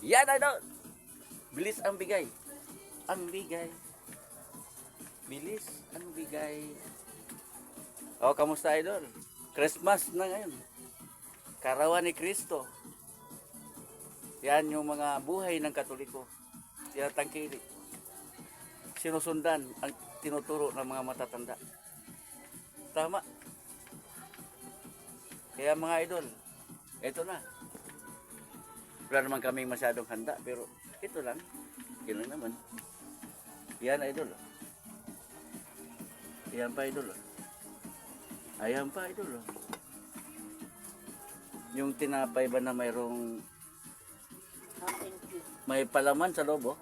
Yan, idol. Bilis ang bigay. Ang bigay. Bilis ang bigay. O, kamusta, idol? Christmas na ngayon. Karawan ni Kristo. Yan yung mga buhay ng Katoliko. Tinatangkilik. Sinusundan ang tinuturo ng mga matatanda. Tama. Kaya mga idol, ito na. Wala naman kaming masyadong handa, pero ito lang. Yun lang naman. Yan, idol. Yan pa, idol. Ayan pa, idol. Yung tinapay ba na mayroong may palaman sa loob, oh?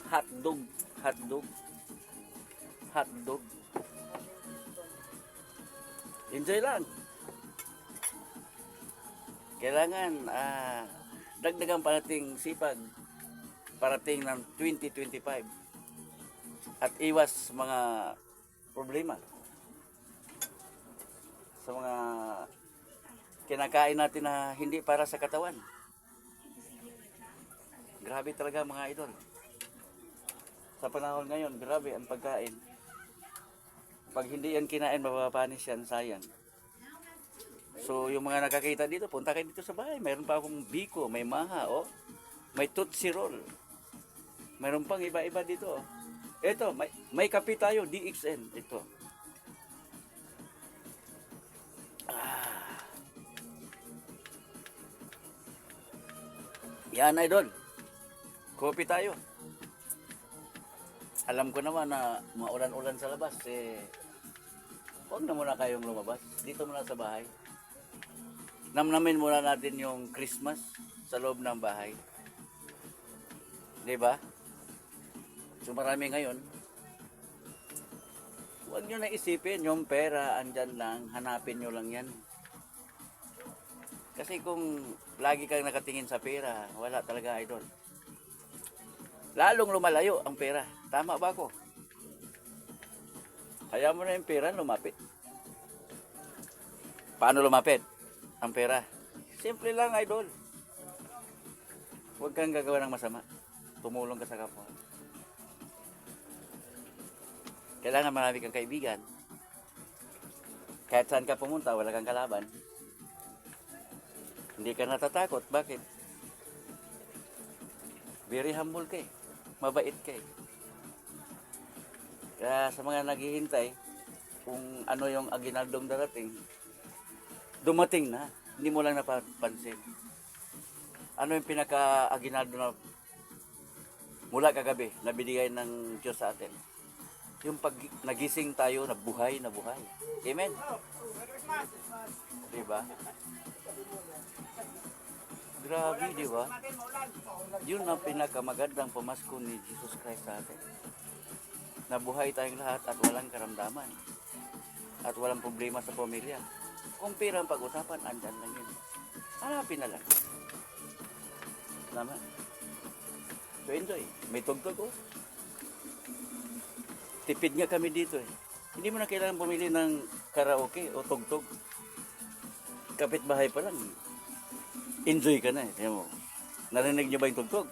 Hotdog. Hotdog. Hotdog. Enjoy lang. Kailangan dagdagan pa nating sipag parating ng 2025 at iwas mga problema sa mga kinakain natin na hindi para sa katawan. Grabe talaga mga idol. Sa panahon ngayon, grabe ang pagkain. Pag hindi yan kinain, mapapanis yan, sayang. So, yung mga nakakita dito, punta kayo dito sa bahay. Mayroon pa akong biko, may maha, oh. May tootsie roll. Mayroon pang iba-iba dito, oh. Ito, may kape tayo, DXN. Ito. Yan, idol. Kopi tayo. Alam ko naman na maulan-ulan sa labas, huwag na muna kayong lumabas. Dito muna sa bahay. Namnamin muna natin yung Christmas sa loob ng bahay. Diba? So marami ngayon, huwag nyo na isipin yung pera, andyan lang, hanapin nyo lang yan. Kasi kung lagi kang nakatingin sa pera, wala talaga, idol. Lalong lumalayo ang pera. Tama ba ako? Kaya mo na yung pera lumapit. Paano lumapit ang pera? Simple lang, idol. Huwag kang gagawa ng masama. Tumulong ka sa kapwa. Kailangan marami kang kaibigan. Kahit saan ka pumunta, wala kang kalaban. Hindi ka natatakot. Bakit? Very humble ka eh. Mabait ka eh. Kaya sa mga naghihintay, kung ano yung aginaldong darating, dumating na. Hindi mo lang napapansin. Ano yung pinaka-aginaldo na mula kagabi na binigay ng Diyos sa atin? Yung pag nagising tayo na buhay na buhay. Amen? Diba? Grabe, diba? Yun ang pinakamagandang pamasko ni Jesus Christ sa atin. Nabuhay tayong lahat at walang karamdaman. At walang problema sa pamilya. Kung pera ang pag-usapan, andyan lang yun. Hanapin na lang. Naman. So enjoy. May tugtog, oh. Tipid nga kami dito eh. Hindi mo na kailangan bumili ng karaoke o tugtog. Kapitbahay pa lang. Enjoy ka na eh. Tingnan mo. Narinig niyo ba yung tugtog?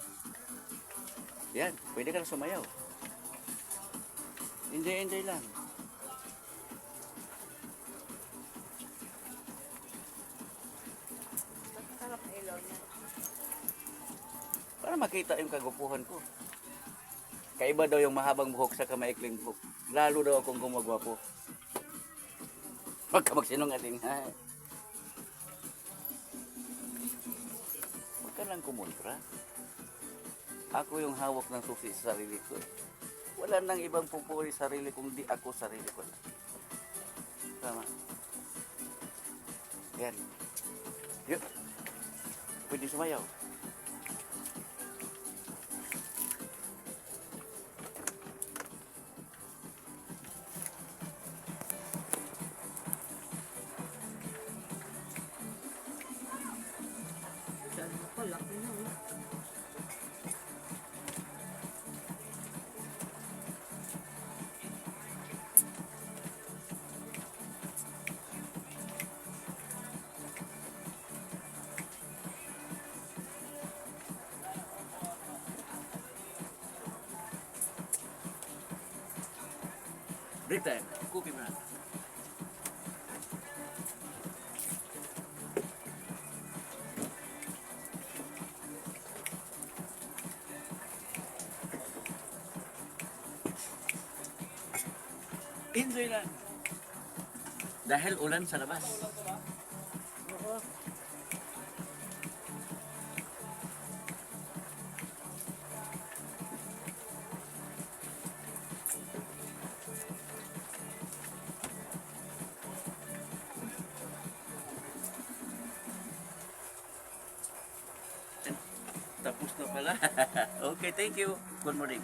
Yan. Pwede ka na sumayaw. Enjoy lang. Sarap na ilaw niya. Para makita yung kagupuhan ko. Kaiba daw yung mahabang buhok sa kamaikling buhok. Lalo daw akong gumagwapo. Huwag ka magsinungaling, ha? Huwag ka lang kumontra. Ako yung hawak ng susi sa sarili ko. Wala nang ibang pupuri sa sarili kung di ako sarili ko lang. Tama. Yan. Yun. Pwede sumayaw. Ako, laki na. Coffee time. Coffee muna. Enjoy lang. Dahil ulan sa labas. Oo. Tapos na pala. Okay, thank you. Good morning.